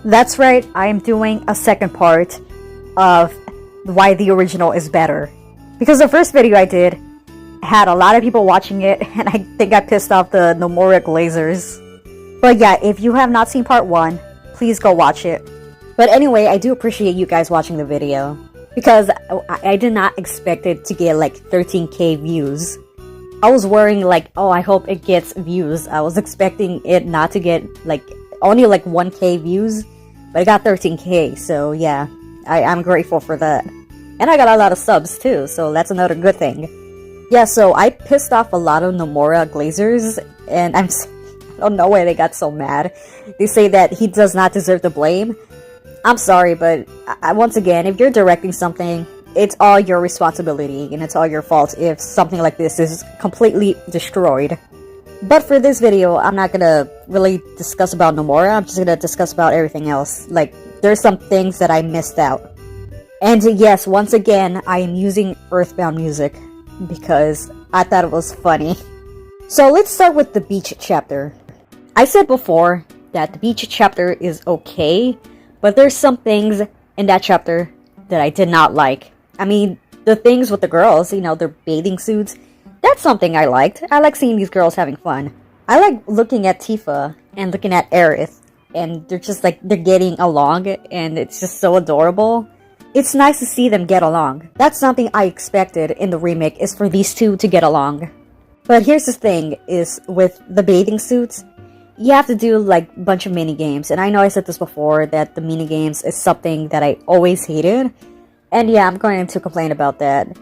That's right, I am doing a second part of why the original is better. Because the first video I did had a lot of people watching it, and I think I pissed off the Nomura Glazers. But yeah, if you have not seen part 1, please go watch it. But anyway, I do appreciate you guys watching the video. Because I did not expect it to get like 13k views. I was worrying like, oh, I hope it gets views. I was expecting it not to get like only like 1k views, but it got 13k, so yeah, I'm grateful for that. And I got a lot of subs too, so that's another good thing. Yeah, so I pissed off a lot of Nomura Glazers, and I don't know why they got so mad. They say that he does not deserve the blame. I'm sorry, but once again, if you're directing something, it's all your responsibility, and it's all your fault if something like this is completely destroyed. But for this video, I'm not gonna really discuss about Nomura, I'm just gonna discuss about everything else. Like, there's some things that I missed out. And yes, once again, I am using Earthbound music, because I thought it was funny. So let's start with the beach chapter. I said before that the beach chapter is okay, but there's some things in that chapter that I did not like. I mean, the things with the girls, you know, their bathing suits, that's something I liked. I like seeing these girls having fun. I like looking at Tifa and looking at Aerith, and they're just like, they're getting along, and it's just so adorable. It's nice to see them get along. That's something I expected in the remake, is for these two to get along. But here's the thing, is with the bathing suits, you have to do like a bunch of mini games, and I know I said this before, that the mini games is something that I always hated, and yeah, I'm going to complain about that.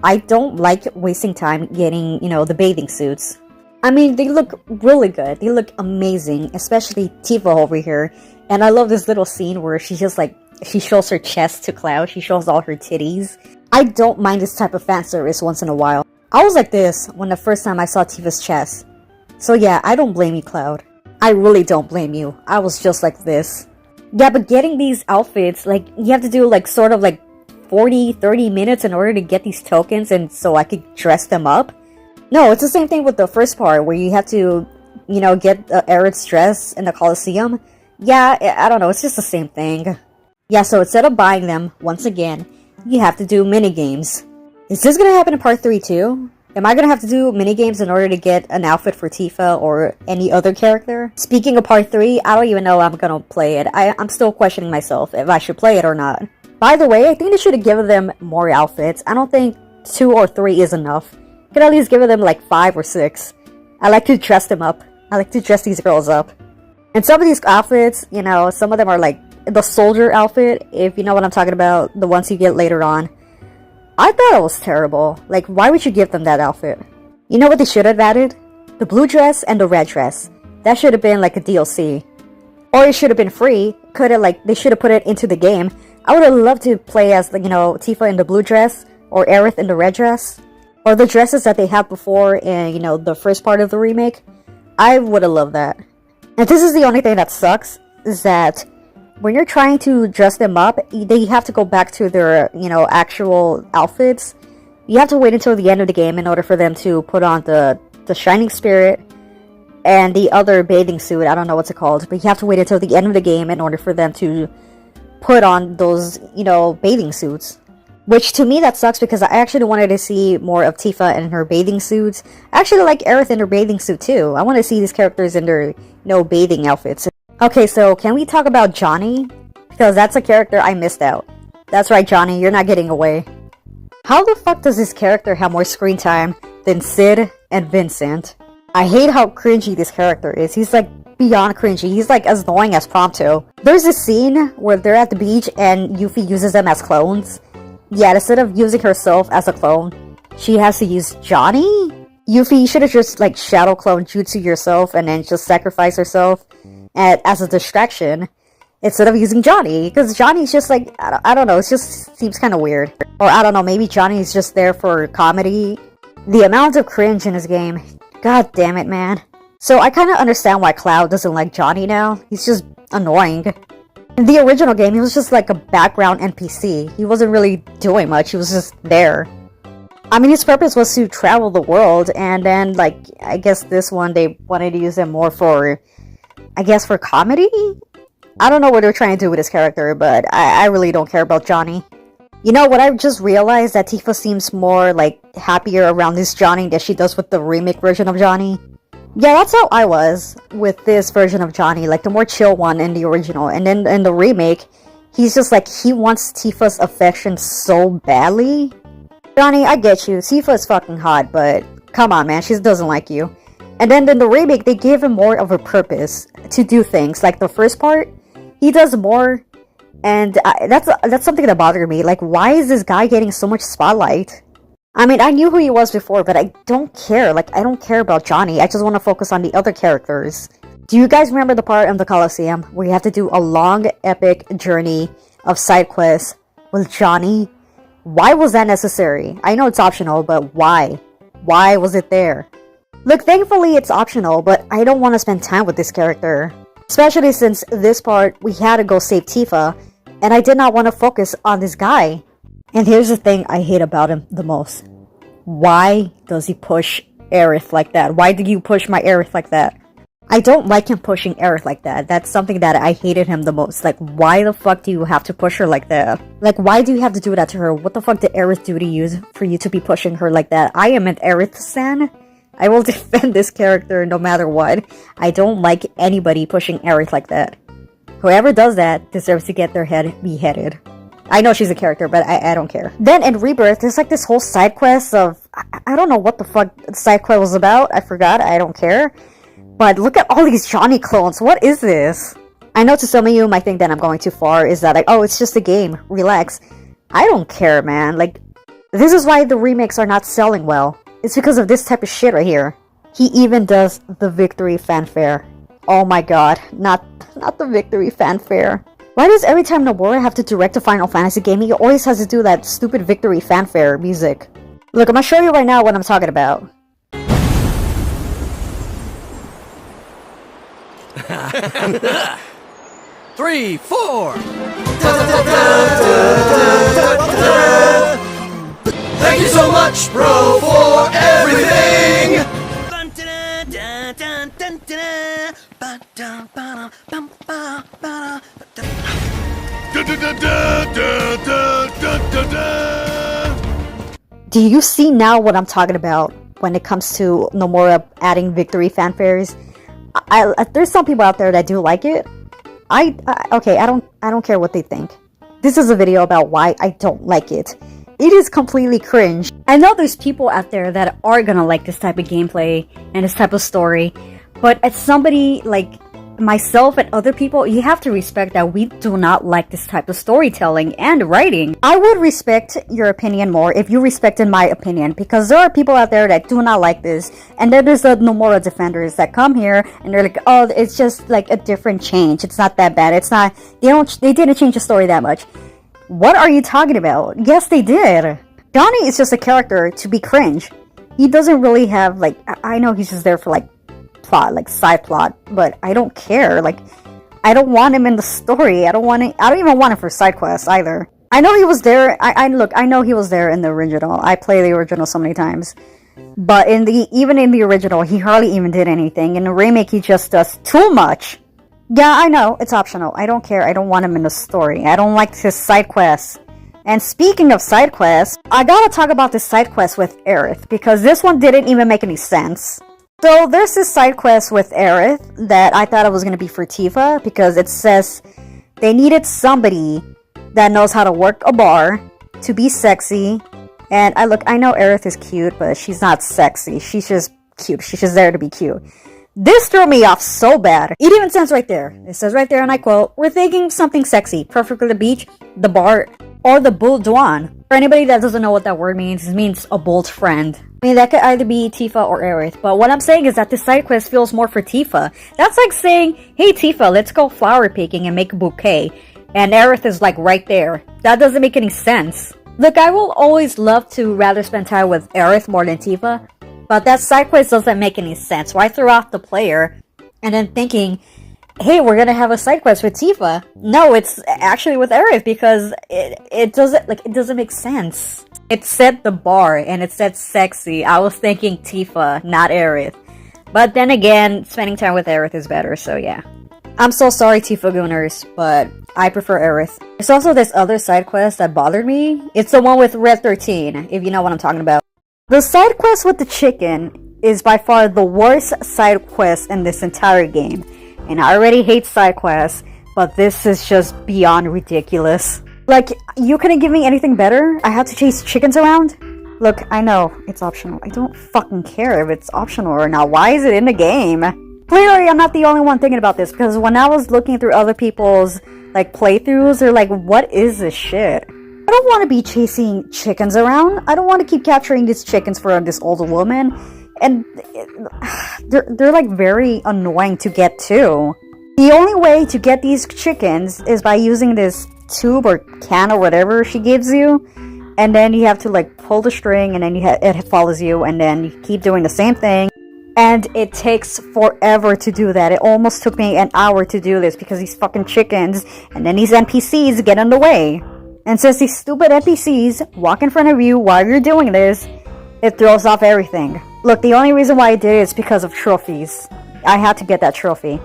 I don't like wasting time getting, you know, the bathing suits. I mean, they look really good, they look amazing, especially Tifa over here, and I love this little scene where she's just like, she shows her chest to Cloud, she shows all her titties. I don't mind this type of fan service once in a while. I was like this when the first time I saw Tifa's chest. So yeah, I don't blame you, Cloud. I really don't blame you. I was just like this. Yeah, but getting these outfits, like, you have to do like sort of like 40-30 minutes in order to get these tokens, and so I could dress them up. No, it's the same thing with the first part where you have to, you know, get Aerith's dress in the Coliseum. Yeah, I don't know, it's just the same thing. Yeah, so instead of buying them, once again, you have to do minigames. Is this gonna happen in part 3 too? Am I gonna have to do minigames in order to get an outfit for Tifa or any other character? Speaking of part 3, I don't even know I'm gonna play it. I'm still questioning myself if I should play it or not. By the way, I think they should have given them more outfits. I don't think 2 or 3 is enough. You could at least give them like 5 or 6. I like to dress them up. I like to dress these girls up. And some of these outfits, you know, some of them are like the soldier outfit, if you know what I'm talking about, the ones you get later on. I thought it was terrible. Like, why would you give them that outfit? You know what they should have added? The blue dress and the red dress. That should have been like a DLC. Or it should have been free. They should have put it into the game. I would have loved to play as, you know, Tifa in the blue dress, or Aerith in the red dress, or the dresses that they had before in, you know, the first part of the remake. I would have loved that. And this is the only thing that sucks, is that when you're trying to dress them up, they have to go back to their, you know, actual outfits. You have to wait until the end of the game in order for them to put on the Shining Spirit and the other bathing suit. I don't know what's it called, but you have to wait until the end of the game in order for them to put on those, you know, bathing suits. Which, to me, that sucks, because I actually wanted to see more of Tifa in her bathing suits. I actually like Aerith in her bathing suit, too. I want to see these characters in their, you know, bathing outfits. Okay, so can we talk about Johnny? Because that's a character I missed out. That's right, Johnny, you're not getting away. How the fuck does this character have more screen time than Sid and Vincent? I hate how cringy this character is. He's like beyond cringy. He's like as annoying as Prompto. There's a scene where they're at the beach and Yuffie uses them as clones. Yeah, instead of using herself as a clone, she has to use Johnny? Yuffie, you should have just like shadow clone Jutsu yourself and then just sacrifice herself as a distraction instead of using Johnny, because Johnny's just like, I don't know, it just seems kind of weird. Or I don't know, maybe Johnny's just there for comedy. The amount of cringe in this game, god damn it, man. So I kind of understand why Cloud doesn't like Johnny now. He's just annoying. In the original game, he was just like a background NPC. He wasn't really doing much, he was just there. I mean, his purpose was to travel the world, and then, like, I guess this one, they wanted to use him more for, I guess, for comedy? I don't know what they're trying to do with this character, but I really don't care about Johnny. You know what, I just realized that Tifa seems more, like, happier around this Johnny than she does with the remake version of Johnny. Yeah, that's how I was with this version of Johnny, like the more chill one in the original. And then in the remake, he's just like, he wants Tifa's affection so badly. Johnny, I get you, Tifa is fucking hot, but come on man, she doesn't like you. And then in the remake, they gave him more of a purpose to do things. Like the first part, he does more, and that's something that bothered me. Like, why is this guy getting so much spotlight? I mean, I knew who he was before, but I don't care. Like, I don't care about Johnny. I just want to focus on the other characters. Do you guys remember the part in the Colosseum where you have to do a long, epic journey of side quests with Johnny? Why was that necessary? I know it's optional, but why? Why was it there? Look, thankfully it's optional, but I don't want to spend time with this character. Especially since this part, we had to go save Tifa, and I did not want to focus on this guy. And here's the thing I hate about him the most. Why does he push Aerith like that? Why do you push my Aerith like that? I don't like him pushing Aerith like that. That's something that I hated him the most. Like, why the fuck do you have to push her like that? Like, why do you have to do that to her? What the fuck did Aerith do to you for you to be pushing her like that? I am an Aerith stan. I will defend this character no matter what. I don't like anybody pushing Aerith like that. Whoever does that deserves to get their head beheaded. I know she's a character, but I don't care. Then in Rebirth, there's like this whole side quest of... I don't know what the fuck the side quest was about. I forgot. I don't care. But look at all these Johnny clones. What is this? I know to some of you might think that I'm going too far. Is that like, oh, it's just a game. Relax. I don't care, man. Like, this is why the remakes are not selling well. It's because of this type of shit right here. He even does the victory fanfare. Oh my god. Not the victory fanfare. Why does every time Nomura have to direct a Final Fantasy game, he always has to do that stupid victory fanfare music? Look, I'm gonna show you right now what I'm talking about. Three, four. Thank you so much, bro, for everything. Do you see now what I'm talking about when it comes to Nomura adding victory fanfares? There's some people out there that do like it. Okay, I don't care what they think. This is a video about why I don't like it. It is completely cringe. I know there's people out there that are gonna like this type of gameplay and this type of story, but as somebody like myself and other people, you have to respect that we do not like this type of storytelling and writing. I would respect your opinion more if you respected my opinion, because there are people out there that do not like this, and then there's the Nomura defenders that come here and they're like, oh, it's just like a different change. It's not that bad. It's not, they didn't change the story that much. What are you talking about? Yes, they did. Johnny is just a character to be cringe. He doesn't really have, like, I know he's just there for, like, plot, like, side plot, but I don't care. Like, I don't want him in the story. I don't even want him for side quests either. I know he was there. I know he was there in the original. I play the original so many times. But even in the original, he hardly even did anything. In the remake, he just does too much. Yeah, I know, it's optional. I don't care. I don't want him in the story. I don't like his side quests. And speaking of side quests, I gotta talk about this side quest with Aerith, because this one didn't even make any sense. So there's this side quest with Aerith that I thought it was gonna be for Tifa, because it says they needed somebody that knows how to work a bar, to be sexy, and I know Aerith is cute, but she's not sexy. She's just cute. She's just there to be cute. This threw me off so bad. It even says right there. It says right there, and I quote, "We're thinking something sexy, perfect for the beach, the bar, or the boudoir." For anybody that doesn't know what that word means, it means a bold friend. I mean, that could either be Tifa or Aerith, but what I'm saying is that this side quest feels more for Tifa. That's like saying, hey Tifa, let's go flower picking and make a bouquet. And Aerith is like right there. That doesn't make any sense. Look, I will always love to rather spend time with Aerith more than Tifa, but that side quest doesn't make any sense. Why throw off the player and then thinking, hey, we're gonna have a side quest with Tifa? No, it's actually with Aerith, because it doesn't make sense. It said the bar and it said sexy. I was thinking Tifa, not Aerith. But then again, spending time with Aerith is better, so yeah. I'm so sorry, Tifa Gooners, but I prefer Aerith. There's also this other side quest that bothered me. It's the one with Red 13, if you know what I'm talking about. The side quest with the chicken is by far the worst side quest in this entire game. And I already hate side quests, but this is just beyond ridiculous. Like, you couldn't give me anything better? I had to chase chickens around? Look, I know, it's optional. I don't fucking care if it's optional or not. Why is it in the game? Clearly, I'm not the only one thinking about this, because when I was looking through other people's, like, playthroughs, they're like, what is this shit? I don't want to be chasing chickens around. I don't want to keep capturing these chickens for this older woman. And they're like very annoying to get to. The only way to get these chickens is by using this tube or can or whatever she gives you. And then you have to like pull the string and then it follows you. And then you keep doing the same thing. And it takes forever to do that. It almost took me an hour to do this because these fucking chickens and then these NPCs get in the way. And since these stupid NPCs walk in front of you while you're doing this, it throws off everything. Look, the only reason why I did it is because of trophies. I had to get that trophy.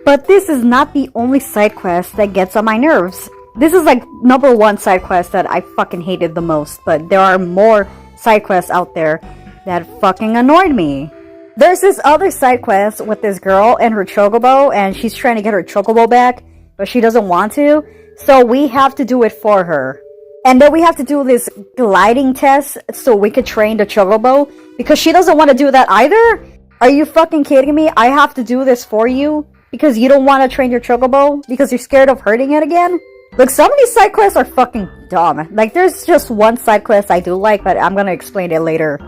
But this is not the only side quest that gets on my nerves. This is like number one side quest that I fucking hated the most. But there are more side quests out there that fucking annoyed me. There's this other side quest with this girl and her chocobo, and she's trying to get her chocobo back, but she doesn't want to. So we have to do it for her. And then we have to do this gliding test so we could train the chocobo, because she doesn't want to do that either? Are you fucking kidding me? I have to do this for you because you don't want to train your chocobo because you're scared of hurting it again? Look, some of these side quests are fucking dumb. Like, there's just one side quest I do like, but I'm gonna explain it later.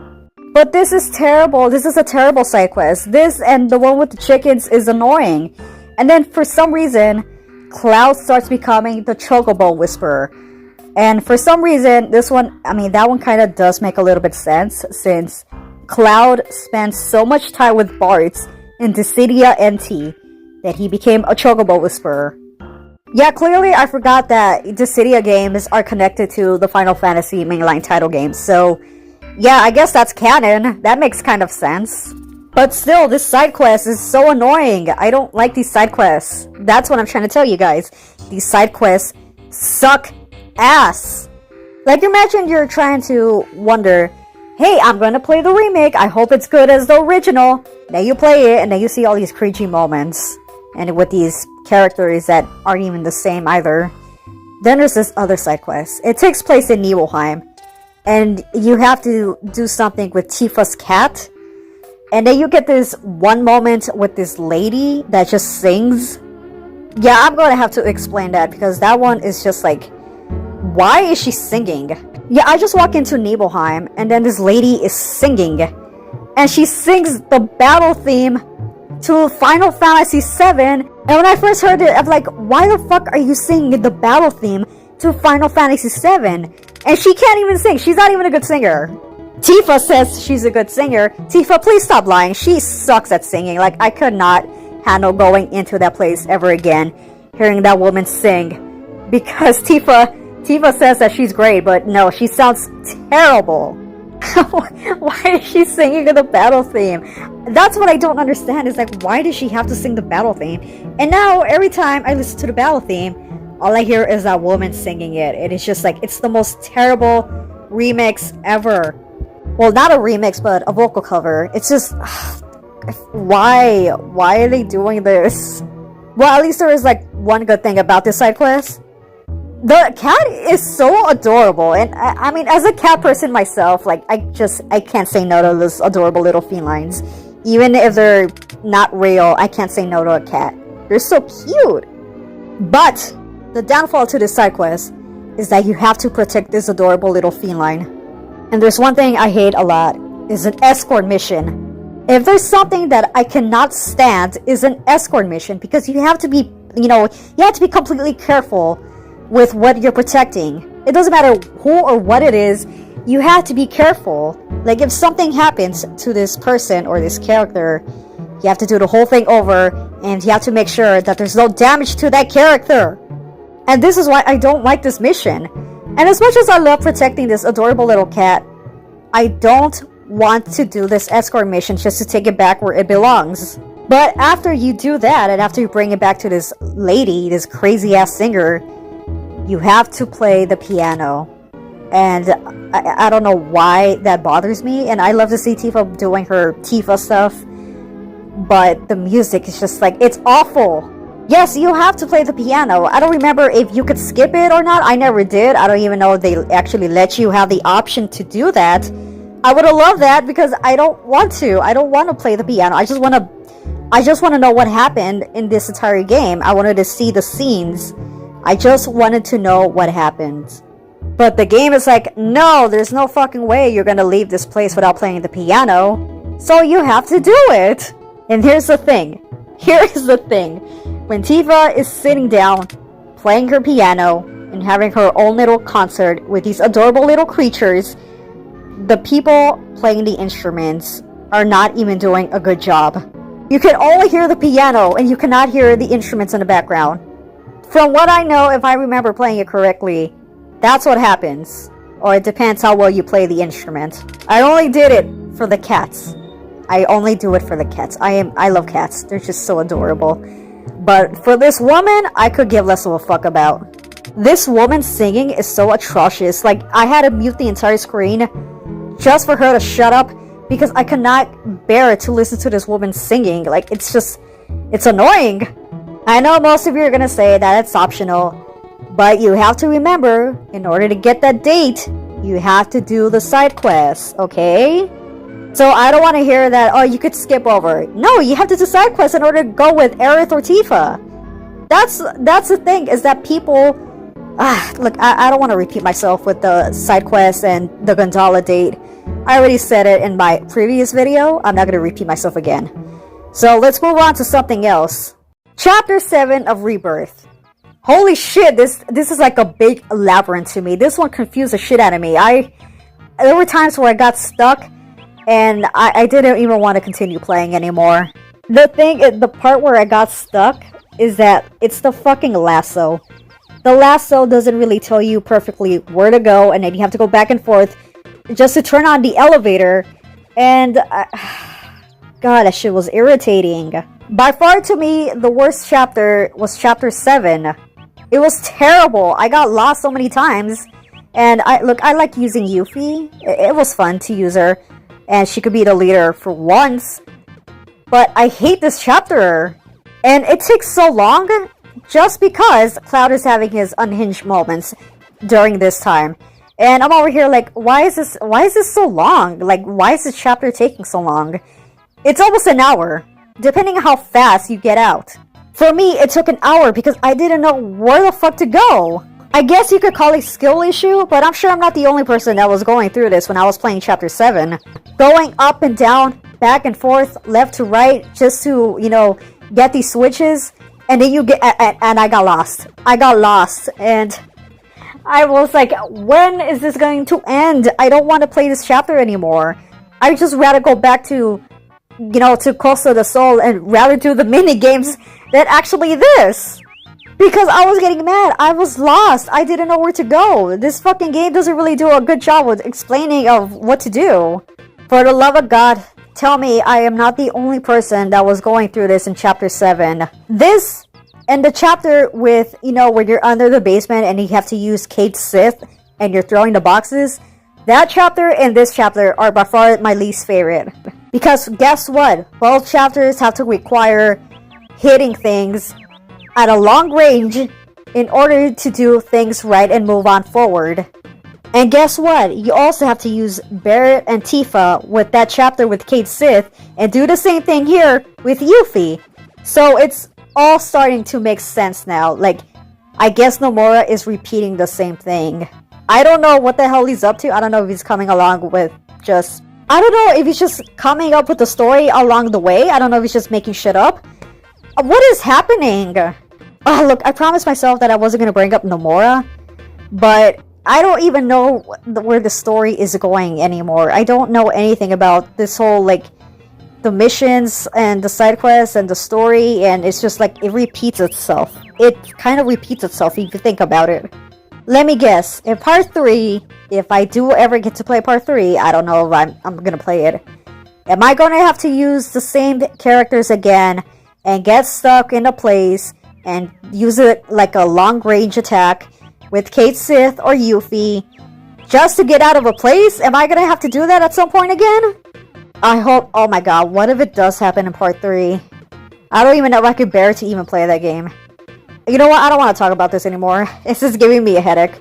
But this is terrible. This is a terrible side quest. This and the one with the chickens is annoying. And then for some reason, Cloud starts becoming the chocobo whisperer. And for some reason, this one, I mean, that one kind of does make a little bit sense, since Cloud spends so much time with Bart in Dissidia NT that he became a chocobo whisperer. Yeah, clearly I forgot that Dissidia games are connected to the Final Fantasy mainline title games, so yeah, I guess that's canon. That makes kind of sense. But still, this side quest is so annoying. I don't like these side quests. That's what I'm trying to tell you guys. These side quests suck ass. Like, imagine you're trying to wonder, hey, I'm gonna play the remake, I hope it's good as the original. Then you play it and then you see all these cringy moments, and with these characters that aren't even the same either. Then there's this other side quest. It takes place in Neibleheim, and you have to do something with Tifa's cat. And then you get this one moment with this lady that just sings. Yeah, I'm gonna have to explain that because that one is just like, why is she singing? Yeah, I just walk into Neibleheim and then this lady is singing. And she sings the battle theme to Final Fantasy VII. And when I first heard it, I'm like, why the fuck are you singing the battle theme to Final Fantasy VII? And she can't even sing. She's not even a good singer. Tifa says she's a good singer. Tifa, please stop lying. She sucks at singing. Like, I could not handle going into that place ever again, hearing that woman sing. Because Tifa says that she's great, but no, she sounds terrible. Why is she singing the battle theme? That's what I don't understand, is like, why does she have to sing the battle theme? And now, every time I listen to the battle theme, all I hear is that woman singing it. It is just like, it's the most terrible remix ever. Well, not a remix, but a vocal cover. It's just, why? Why are they doing this? Well, at least there is like one good thing about this side quest. The cat is so adorable, and I mean, as a cat person myself, like, I can't say no to those adorable little felines. Even if they're not real, I can't say no to a cat. They're so cute. But the downfall to this side quest is that you have to protect this adorable little feline. And there's one thing I hate a lot, is an escort mission. If there's something that I cannot stand, is an escort mission, because you have to be, you have to be completely careful with what you're protecting. It doesn't matter who or what it is, you have to be careful. Like, if something happens to this person or this character, you have to do the whole thing over, and you have to make sure that there's no damage to that character. And this is why I don't like this mission. And as much as I love protecting this adorable little cat, I don't want to do this escort mission just to take it back where it belongs. But after you do that, and after you bring it back to this lady, this crazy ass singer, you have to play the piano. And I don't know why that bothers me, and I love to see Tifa doing her Tifa stuff, but the music is just like, it's awful. Yes, you have to play the piano. I don't remember if you could skip it or not. I never did. I don't even know if they actually let you have the option to do that. I would have loved that, because I don't want to. I don't want to play the piano. I just want to know what happened in this entire game. I wanted to see the scenes. I just wanted to know what happened. But the game is like, no, there's no fucking way you're gonna leave this place without playing the piano. So you have to do it. And here's the thing. Here is the thing. When Tifa is sitting down, playing her piano, and having her own little concert with these adorable little creatures, the people playing the instruments are not even doing a good job. You can only hear the piano, and you cannot hear the instruments in the background. From what I know, if I remember playing it correctly, that's what happens. Or it depends how well you play the instrument. I only did it for the cats. I only do it for the cats. I love cats. They're just so adorable. But for this woman, I could give less of a fuck about. This woman singing is so atrocious. Like, I had to mute the entire screen just for her to shut up, because I could not bear to listen to this woman singing. Like, it's annoying. I know most of you are gonna say that it's optional, but you have to remember, in order to get that date, you have to do the side quests, okay? So I don't want to hear that, oh, you could skip over. No, you have to do side quests in order to go with Aerith or Tifa. That's the thing, is that people... look, I don't want to repeat myself with the side quests and the gondola date. I already said it in my previous video. I'm not going to repeat myself again. So let's move on to something else. Chapter 7 of Rebirth. Holy shit, this is like a big labyrinth to me. This one confused the shit out of me. There were times where I got stuck, and I didn't even want to continue playing anymore. The part where I got stuck is that it's the fucking lasso. The lasso doesn't really tell you perfectly where to go, and then you have to go back and forth just to turn on the elevator. And God, that shit was irritating. By far, to me, the worst chapter was chapter 7. It was terrible. I got lost so many times. And I like using Yuffie. It was fun to use her, and she could be the leader for once. But I hate this chapter. And it takes so long just because Cloud is having his unhinged moments during this time. And I'm over here like, why is this so long? Like, why is this chapter taking so long? It's almost an hour, depending on how fast you get out. For me, it took an hour because I didn't know where the fuck to go. I guess you could call it a skill issue, but I'm sure I'm not the only person that was going through this when I was playing chapter 7. Going up and down, back and forth, left to right, just to, get these switches. And then and I got lost. And I was like, when is this going to end? I don't want to play this chapter anymore. I just rather go back to Costa del Sol and rather do the mini games than actually this. Because I was getting mad. I was lost. I didn't know where to go. This fucking game doesn't really do a good job with explaining of what to do. For the love of God, tell me I am not the only person that was going through this in chapter 7. This and the chapter with, where you're under the basement and you have to use Kate's Sith and you're throwing the boxes. That chapter and this chapter are by far my least favorite. Because guess what? Both chapters have to require hitting things at a long range in order to do things right and move on forward. And guess what? You also have to use Barrett and Tifa with that chapter with Kate Sith and do the same thing here with Yuffie. So it's all starting to make sense now. Like, I guess Nomura is repeating the same thing. I don't know what the hell he's up to. I don't know if he's coming along with just... I don't know if he's just coming up with the story along the way. I don't know if he's just making shit up. What is happening? Oh, look, I promised myself that I wasn't going to bring up Nomura, but I don't even know where the story is going anymore. I don't know anything about this whole, the missions and the side quests and the story, and it's just it repeats itself. It kind of repeats itself if you think about it. Let me guess, in part 3, if I do ever get to play part 3, I don't know if I'm going to play it. Am I gonna have to use the same characters again and get stuck in a place and use it like a long range attack with Kate Sith or Yuffie just to get out of a place? Am I gonna have to do that at some point again? I hope. Oh my god, what if it does happen in part 3? I don't even know if I could bear to even play that game. You know what? I don't want to talk about this anymore. It's just giving me a headache.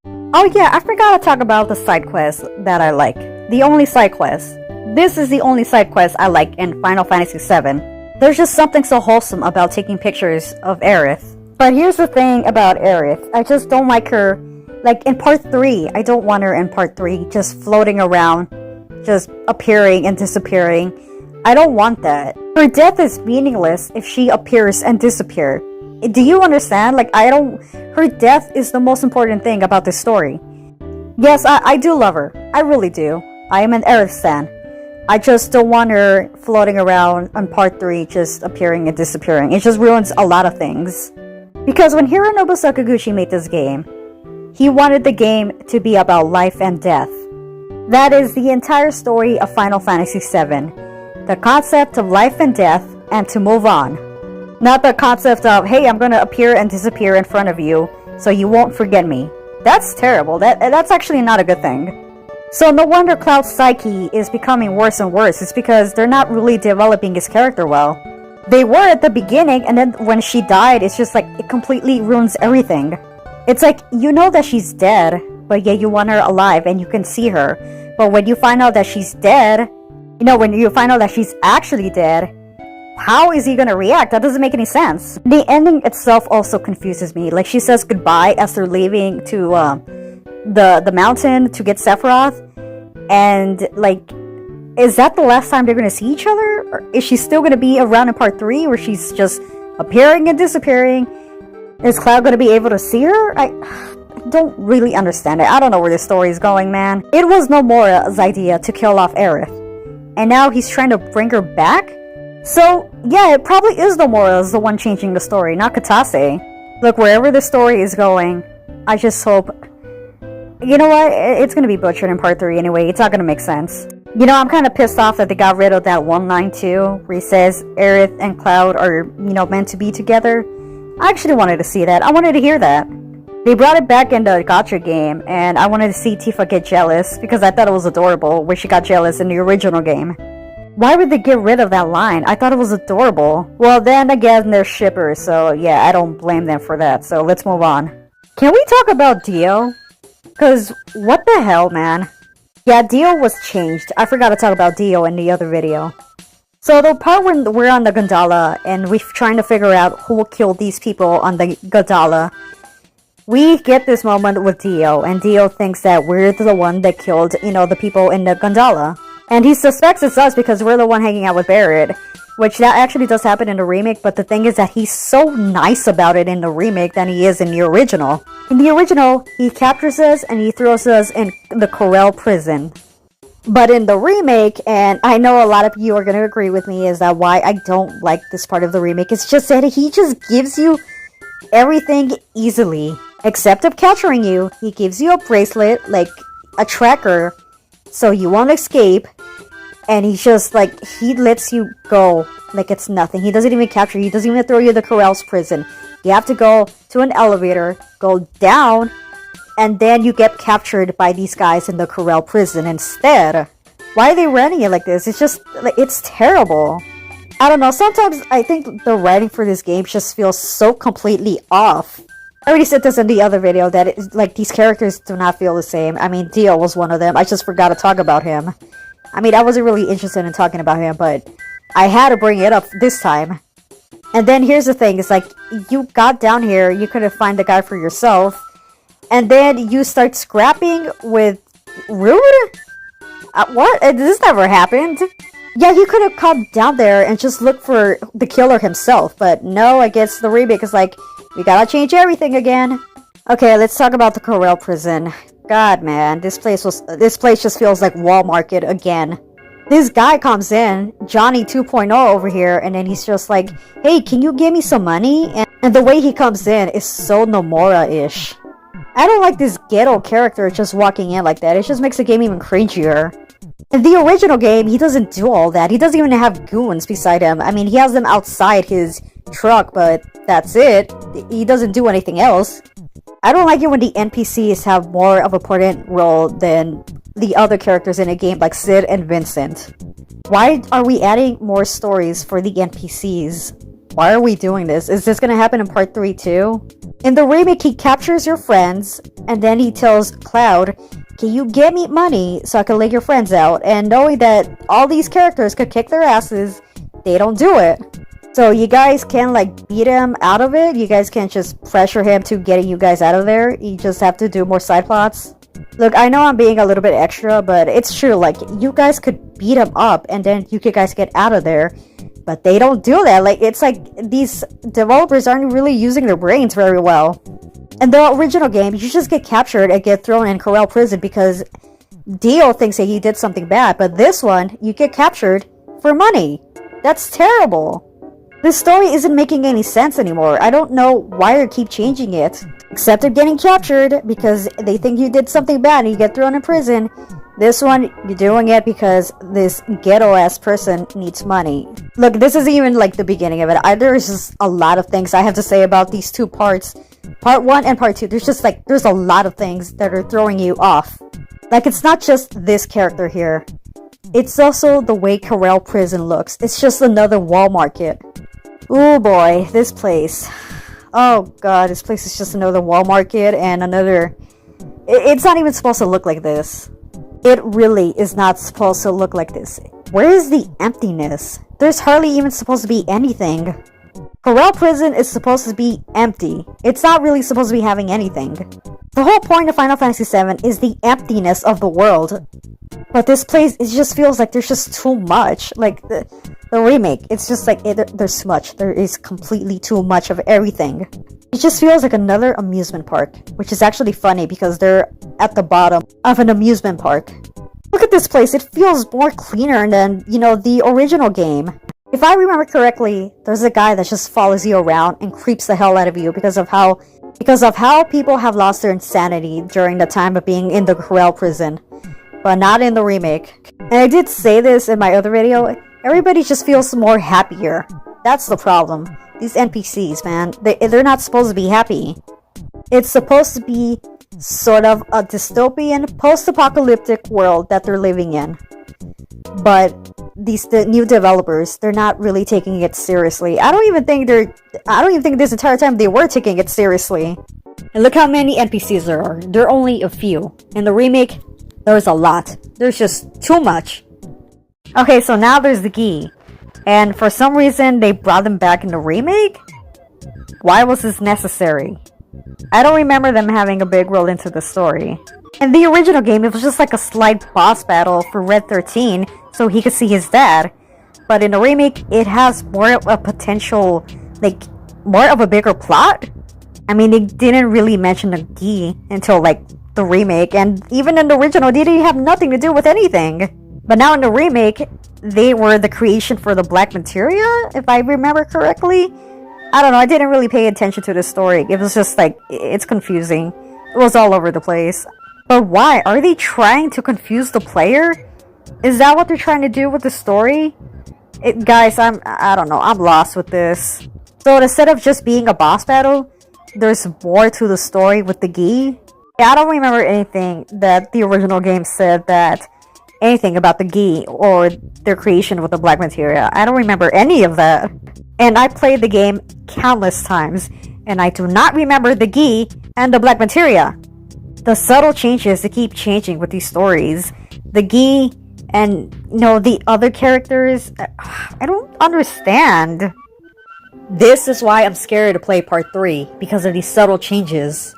Oh yeah, I forgot to talk about the side quests that I like. The only side quest. This is the only side quest I like in Final Fantasy VII. There's just something so wholesome about taking pictures of Aerith. But here's the thing about Aerith. I just don't like her. Like in part 3, I don't want her in part 3 just floating around, just appearing and disappearing. I don't want that. Her death is meaningless if she appears and disappears. Do you understand? Like, her death is the most important thing about this story. Yes, I do love her. I really do. I am an Aerith stan. I just don't want her floating around on part 3, just appearing and disappearing. It just ruins a lot of things. Because when Hironobu Sakaguchi made this game, he wanted the game to be about life and death. That is the entire story of Final Fantasy VII. The concept of life and death, and to move on. Not the concept of, hey, I'm gonna appear and disappear in front of you, so you won't forget me. That's terrible. That's actually not a good thing. So no wonder Cloud's psyche is becoming worse and worse. It's because they're not really developing his character well. They were at the beginning, and then when she died, it's just like, it completely ruins everything. It's like, you know that she's dead, but yet you want her alive and you can see her. But when you find out that she's dead, when you find out that she's actually dead, how is he gonna react? That doesn't make any sense. The ending itself also confuses me. Like, she says goodbye as they're leaving to the mountain to get Sephiroth, and like, is that the last time they're gonna see each other? Or is she still gonna be around in part 3 where she's just appearing and disappearing? Is Cloud gonna be able to see her? I don't really understand it. I don't know where this story is going, man. It was Nomura's idea to kill off Aerith, and now he's trying to bring her back? So, yeah, it probably is Nomura's the one changing the story, not Katase. Look, wherever the story is going, I just hope... You know what? It's gonna be butchered in part 3 anyway. It's not gonna make sense. I'm kind of pissed off that they got rid of that one line too, where he says Aerith and Cloud are, meant to be together. I actually wanted to see that. I wanted to hear that. They brought it back in the gacha game, and I wanted to see Tifa get jealous, because I thought it was adorable when she got jealous in the original game. Why would they get rid of that line? I thought it was adorable. Well, then again, they're shippers, so yeah, I don't blame them for that. So let's move on. Can we talk about Dio? Because what the hell, man? Yeah, Dio was changed. I forgot to talk about Dio in the other video. So the part when we're on the gondola and we're trying to figure out who killed these people on the gondola, we get this moment with Dio, and Dio thinks that we're the one that killed, the people in the gondola. And he suspects it's us because we're the one hanging out with Barrett, which that actually does happen in the remake, but the thing is that he's so nice about it in the remake than he is in the original. In the original, he captures us and he throws us in the Corel prison. But in the remake, and I know a lot of you are going to agree with me, is that why I don't like this part of the remake. It's just that he just gives you everything easily. Except of capturing you, he gives you a bracelet, like a tracker, so you won't escape. And he's just like, he lets you go like it's nothing. He doesn't even capture you. He doesn't even throw you in the Corel's prison. You have to go to an elevator, go down, and then you get captured by these guys in the Corel prison instead. Why are they running it like this? It's just, like, it's terrible. I don't know, sometimes I think the writing for this game just feels so completely off. I already said this in the other video that these characters do not feel the same. I mean, Dio was one of them. I just forgot to talk about him. I mean, I wasn't really interested in talking about him, but I had to bring it up this time. And then here's the thing, it's like, you got down here, you couldn't find the guy for yourself, and then you start scrapping with Rude? What? This never happened. Yeah, you could have come down there and just looked for the killer himself, but no, I guess the remake is like, we gotta change everything again. Okay, let's talk about the Corel prison. God, man, this place just feels like Wall Market again. This guy comes in, Johnny 2.0 over here, and then he's just like, hey, can you give me some money? And the way he comes in is so Nomura-ish. I don't like this ghetto character just walking in like that. It just makes the game even cringier. In the original game, he doesn't do all that. He doesn't even have goons beside him. I mean, he has them outside his truck, but that's it. He doesn't do anything else. I don't like it when the NPCs have more of an important role than the other characters in a game like Sid and Vincent. Why are we adding more stories for the NPCs? Why are we doing this? Is this gonna happen in part 3 too? In the remake, he captures your friends, and then he tells Cloud, can you get me money so I can let your friends out? And knowing that all these characters could kick their asses, they don't do it. So you guys can like beat him out of it. You guys can't just pressure him to getting you guys out of there. You just have to do more side plots. Look, I know I'm being a little bit extra, but it's true. Like, you guys could beat him up and then you could guys get out of there. But they don't do that. Like, it's like these developers aren't really using their brains very well. In the original game, you just get captured and get thrown in Corel prison because Dio thinks that he did something bad. But this one, you get captured for money. That's terrible. This story isn't making any sense anymore. I don't know why they keep changing it. Except of getting captured because they think you did something bad and you get thrown in prison. This one, you're doing it because this ghetto-ass person needs money. Look, this is even like the beginning of it. There's just a lot of things I have to say about these two parts. Part 1 and part 2. There's a lot of things that are throwing you off. Like, it's not just this character here. It's also the way Corel Prison looks. It's just another wall market. Oh boy, this place. Oh god, this place is just another wall market and another... It's not even supposed to look like this. It really is not supposed to look like this. Where is the emptiness? There's hardly even supposed to be anything. Corel Prison is supposed to be empty. It's not really supposed to be having anything. The whole point of Final Fantasy VII is the emptiness of the world. But this place, it just feels like there's just too much. Like, the remake, it's just like, there's too much. There is completely too much of everything. It just feels like another amusement park, which is actually funny because they're at the bottom of an amusement park. Look at this place, it feels more cleaner than, you know, the original game. If I remember correctly, there's a guy that just follows you around and creeps the hell out of you because of how people have lost their insanity during the time of being in the Corel Prison. But not in the remake. And I did say this in my other video, everybody just feels more happier. That's the problem. These NPCs, man, they're not supposed to be happy. It's supposed to be sort of a dystopian, post-apocalyptic world that they're living in. But the new developers, they're not really taking it seriously. I don't even think this entire time they were taking it seriously. And look how many NPCs there are. There are only a few. In the remake, there's a lot. There's just too much. Okay, so now there's the Gi. And for some reason, they brought them back in the remake? Why was this necessary? I don't remember them having a big role into the story. In the original game, it was just like a slight boss battle for Red 13, so he could see his dad. But in the remake, it has more of a potential, like, more of a bigger plot. I mean, they didn't really mention the Gi until, like, the remake, and even in the original, they didn't have nothing to do with anything. But now in the remake, they were the creation for the Black Materia, if I remember correctly. I don't know, I didn't really pay attention to the story. It was just like, it's confusing. It was all over the place. But why? Are they trying to confuse the player? Is that what they're trying to do with the story? Guys, I don't know, I'm lost with this. So instead of just being a boss battle, there's more to the story with the Gi. I don't remember anything that the original game said anything about the Gi or their creation with the Black Materia. I don't remember any of that. And I played the game countless times, and I do not remember the Gi and the Black Materia. The subtle changes, they keep changing with these stories. The Gi and, you know, the other characters, I don't understand. This is why I'm scared to play part 3, because of these subtle changes.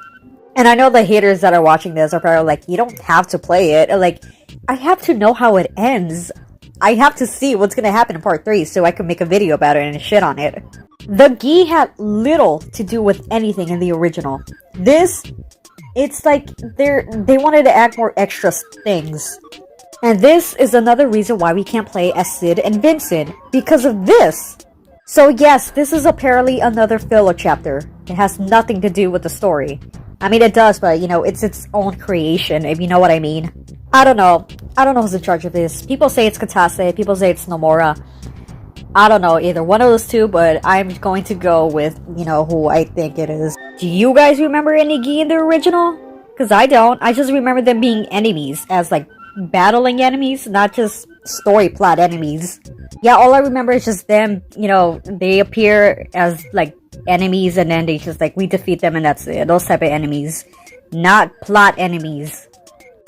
And I know the haters that are watching this are probably like, you don't have to play it. Like, I have to know how it ends. I have to see what's gonna happen in part 3 so I can make a video about it and shit on it. The Gi had little to do with anything in the original. This, it's like they wanted to add more extra things. And this is another reason why we can't play as Sid and Vincent, because of this. So yes, this is apparently another filler chapter. It has nothing to do with the story. I mean, it does, but, you know, it's its own creation, if you know what I mean. I don't know. I don't know who's in charge of this. People say it's Katase, people say it's Nomura. I don't know, either one of those two, but I'm going to go with, you know, who I think it is. Do you guys remember any Gi in the original? Because I don't. I just remember them being enemies, as like battling enemies, not just story plot enemies. Yeah, all I remember is just them, you know, they appear as like enemies and then they just like, we defeat them and that's it. Those type of enemies. Not plot enemies.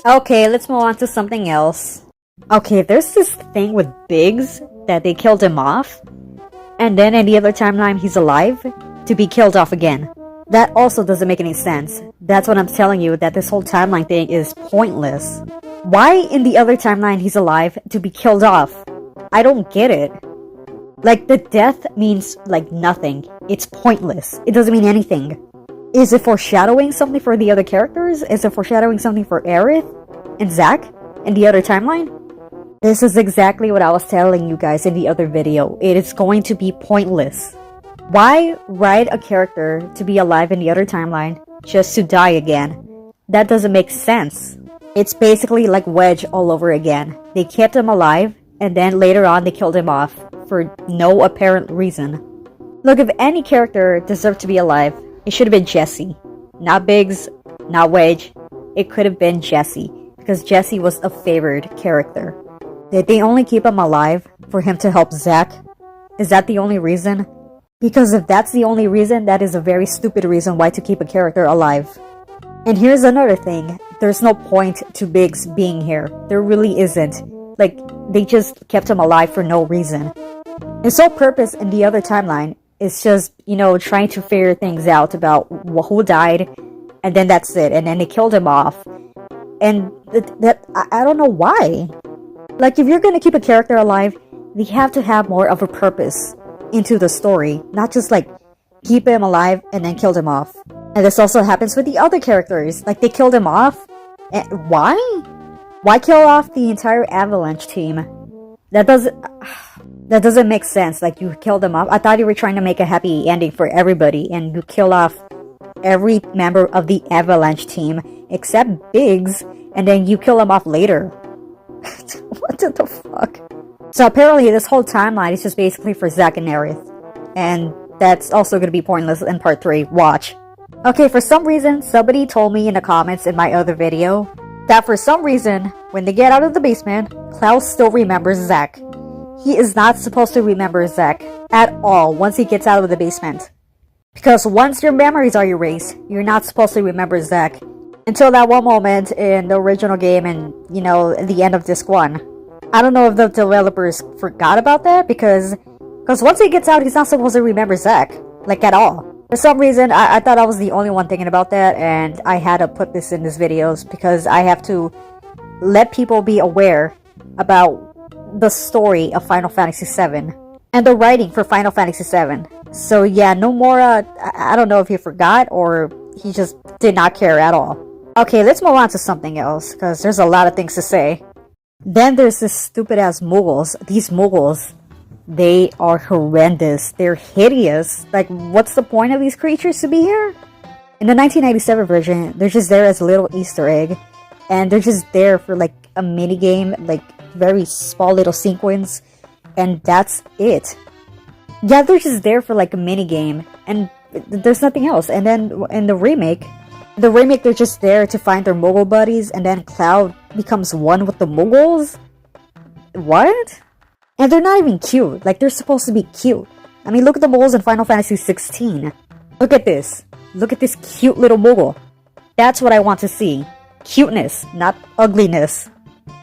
Okay, let's move on to something else. Okay, there's this thing with Biggs that they killed him off, and then in the other timeline he's alive to be killed off again. That also doesn't make any sense. That's what I'm telling you, that this whole timeline thing is pointless. Why in the other timeline he's alive to be killed off? I don't get it. Like, the death means like nothing. It's pointless. It doesn't mean anything. Is it foreshadowing something for the other characters? Is it foreshadowing something for Aerith and Zack in the other timeline? This is exactly what I was telling you guys in the other video. It is going to be pointless. Why write a character to be alive in the other timeline just to die again? That doesn't make sense. It's basically like Wedge all over again. They kept him alive, and then later on they killed him off for no apparent reason. Look, if any character deserved to be alive, it should have been Jessie. Not Biggs, not Wedge. It could have been Jessie, because Jessie was a favored character. Did they only keep him alive for him to help Zack? Is that the only reason? Because if that's the only reason, that is a very stupid reason why to keep a character alive. And here's another thing. There's no point to Biggs being here. There really isn't. Like, they just kept him alive for no reason. His sole purpose in the other timeline is just, you know, trying to figure things out about who died, and then that's it. And then they killed him off. And I don't know why. Like, if you're gonna keep a character alive, they have to have more of a purpose into the story, not just like keep him alive and then killed him off. And this also happens with the other characters. Like, they killed him off. And why? Why kill off the entire Avalanche team? That doesn't make sense. Like, you killed them off. I thought you were trying to make a happy ending for everybody, and you kill off every member of the Avalanche team except Biggs, and then you kill him off later. What the fuck? So apparently this whole timeline is just basically for Zack and Aerith. And that's also going to be pointless in part 3. Watch. Okay, for some reason, somebody told me in the comments in my other video that for some reason, when they get out of the basement, Klaus still remembers Zack. He is not supposed to remember Zack at all once he gets out of the basement. Because once your memories are erased, you're not supposed to remember Zack. Until that one moment in the original game and, you know, the end of disc 1. I don't know if the developers forgot about that, because once he gets out, he's not supposed to remember Zack. Like, at all. For some reason, I thought I was the only one thinking about that, and I had to put this in these videos, because I have to let people be aware about the story of Final Fantasy VII. And the writing for Final Fantasy VII. So yeah, Nomura, I don't know if he forgot, or he just did not care at all. Okay, let's move on to something else, because there's a lot of things to say. Then there's this stupid ass moogles. These moogles, they are horrendous. They're hideous. Like, what's the point of these creatures to be here? In the 1997 version, they're just there as a little Easter egg. And they're just there for like a mini game, like very small little sequence. And that's it. Yeah, they're just there for like a mini game. And there's nothing else. And then in the remake, they're just there to find their Moogle buddies, and then Cloud becomes one with the Moogles? What? And they're not even cute. Like, they're supposed to be cute. I mean, look at the Moogles in Final Fantasy 16. Look at this. Look at this cute little Moogle. That's what I want to see. Cuteness, not ugliness.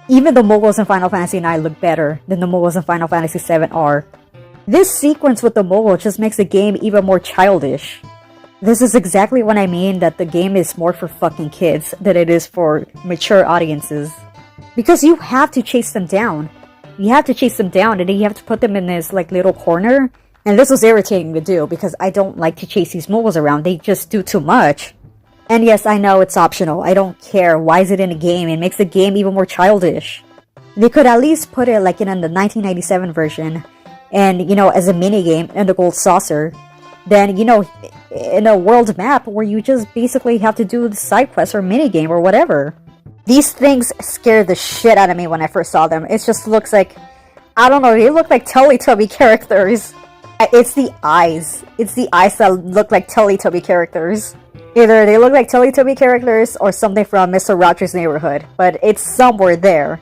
Even the Moogles in Final Fantasy 9 look better than the Moogles in Final Fantasy 7 are. This sequence with the Moogle just makes the game even more childish. This is exactly what I mean, that the game is more for fucking kids than it is for mature audiences. Because you have to chase them down. You have to chase them down, and then you have to put them in this like little corner. And this was irritating to do, because I don't like to chase these moogles around. They just do too much. And yes, I know it's optional. I don't care. Why is it in a game? It makes the game even more childish. They could at least put it like in the 1997 version. And, you know, as a minigame in the Gold Saucer. Then, you know, in a world map where you just basically have to do the side quest or minigame or whatever. These things scared the shit out of me when I first saw them. It just looks like, I don't know, they look like Teletubby characters. It's the eyes. It's the eyes that look like Teletubby characters. Either they look like Teletubby characters or something from Mr. Rogers' Neighborhood, but it's somewhere there.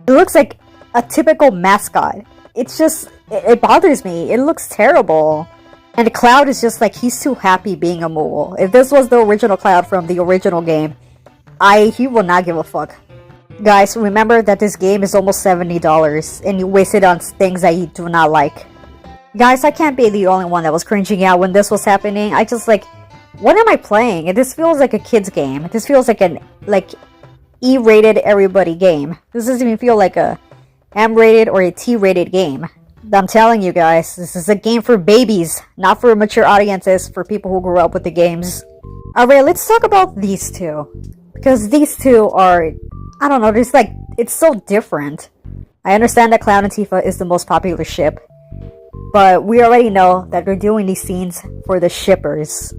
It looks like a typical mascot. It's just, it bothers me. It looks terrible. And Cloud is just like, he's too happy being a moogle. If this was the original Cloud from the original game, he will not give a fuck. Guys, remember that this game is almost $70 and you waste it on things that you do not like. Guys, I can't be the only one that was cringing out when this was happening. I just like, what am I playing? This feels like a kid's game. This feels like an E-rated everybody game. This doesn't even feel like a M-rated or a T-rated game. I'm telling you guys, this is a game for babies, not for mature audiences, for people who grew up with the games. Alright, let's talk about these two. Because these two are, I don't know, just like, it's so different. I understand that Cloud and Tifa is the most popular ship, but we already know that they're doing these scenes for the shippers.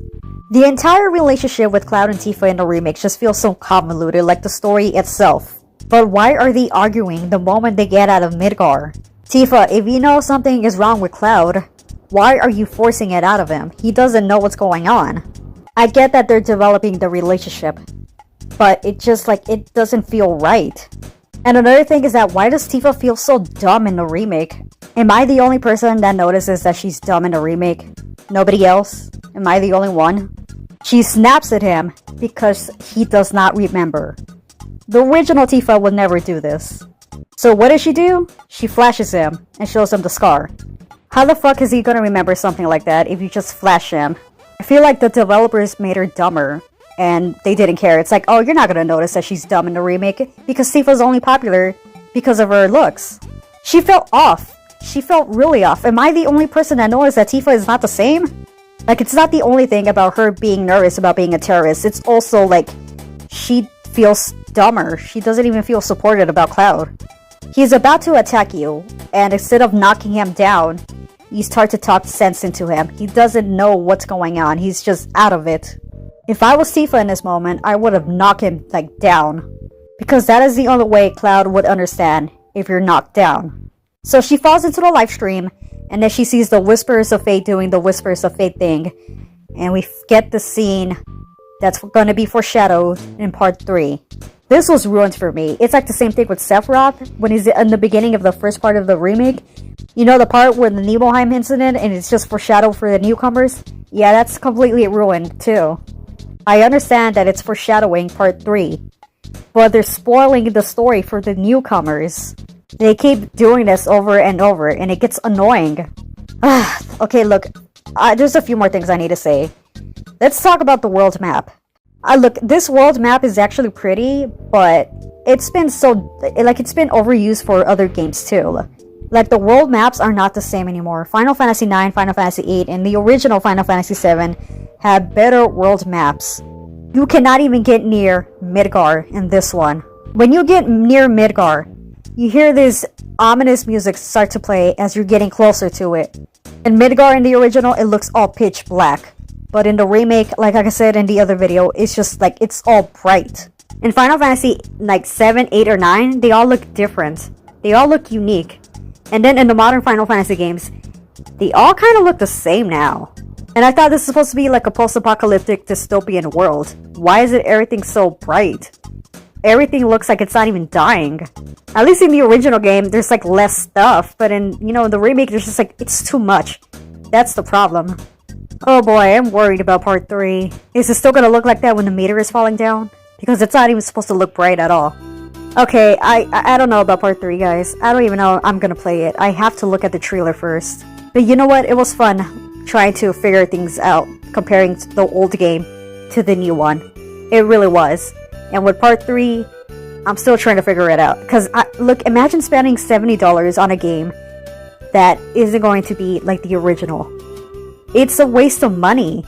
The entire relationship with Cloud and Tifa in the remake just feels so convoluted, like the story itself. But why are they arguing the moment they get out of Midgar? Tifa, if you know something is wrong with Cloud, why are you forcing it out of him? He doesn't know what's going on. I get that they're developing the relationship, but it just like, it doesn't feel right. And another thing is that why does Tifa feel so dumb in the remake? Am I the only person that notices that she's dumb in the remake? Nobody else? Am I the only one? She snaps at him because he does not remember. The original Tifa would never do this. So what does she do? She flashes him and shows him the scar. How the fuck is he gonna remember something like that if you just flash him? I feel like the developers made her dumber and they didn't care. It's like, oh, you're not gonna notice that she's dumb in the remake because Tifa's only popular because of her looks. She felt off. She felt really off. Am I the only person that noticed that Tifa is not the same? Like, it's not the only thing about her being nervous about being a terrorist. It's also like, she feels dumber. She doesn't even feel supported about Cloud. He's about to attack you, and instead of knocking him down, you start to talk sense into him. He doesn't know what's going on. He's just out of it. If I was Tifa in this moment, I would have knocked him, like, down. Because that is the only way Cloud would understand if you're knocked down. So she falls into the live stream, and then she sees the Whispers of Fate doing the Whispers of Fate thing. And we get the scene that's going to be foreshadowed in part 3. This was ruined for me. It's like the same thing with Sephiroth when he's in the beginning of the first part of the remake. You know the part where the Neibleheim incident and it's just foreshadowed for the newcomers? Yeah, that's completely ruined too. I understand that it's foreshadowing part 3, but they're spoiling the story for the newcomers. They keep doing this over and over, and it gets annoying. Okay, look, there's a few more things I need to say. Let's talk about the world map. Look, this world map is actually pretty, but it's been it's been overused for other games too. Like, the world maps are not the same anymore. Final Fantasy IX, Final Fantasy VIII, and the original Final Fantasy VII had better world maps. You cannot even get near Midgar in this one. When you get near Midgar, you hear this ominous music start to play as you're getting closer to it. In Midgar in the original, it looks all pitch black. But in the remake, like I said in the other video, it's just like, it's all bright. In Final Fantasy like 7, 8, or 9, they all look different. They all look unique. And then in the modern Final Fantasy games, they all kind of look the same now. And I thought this was supposed to be like a post-apocalyptic dystopian world. Why is it everything so bright? Everything looks like it's not even dying. At least in the original game, there's like less stuff. But in, the remake, there's just like, it's too much. That's the problem. Oh boy, I'm worried about part 3. Is it still gonna look like that when the meteor is falling down? Because it's not even supposed to look bright at all. Okay, I don't know about part 3, guys. I don't even know I'm gonna play it. I have to look at the trailer first. But you know what? It was fun trying to figure things out, comparing the old game to the new one. It really was. And with part 3, I'm still trying to figure it out. Because, look, imagine spending $70 on a game that isn't going to be like the original. It's a waste of money.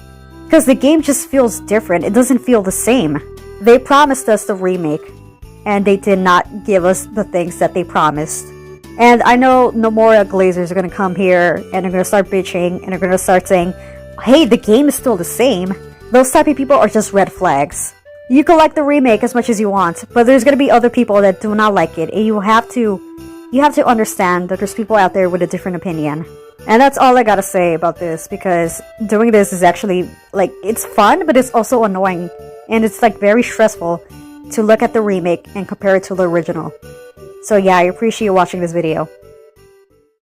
Because the game just feels different. It doesn't feel the same. They promised us the remake, and they did not give us the things that they promised. And I know Nomura Glazers are going to come here, and they're going to start bitching, and they're going to start saying, hey, the game is still the same. Those type of people are just red flags. You can like the remake as much as you want, but there's gonna be other people that do not like it, and you have to understand that there's people out there with a different opinion. And that's all I gotta say about this, because doing this is actually, like, it's fun, but it's also annoying. And it's, like, very stressful to look at the remake and compare it to the original. So yeah, I appreciate you watching this video.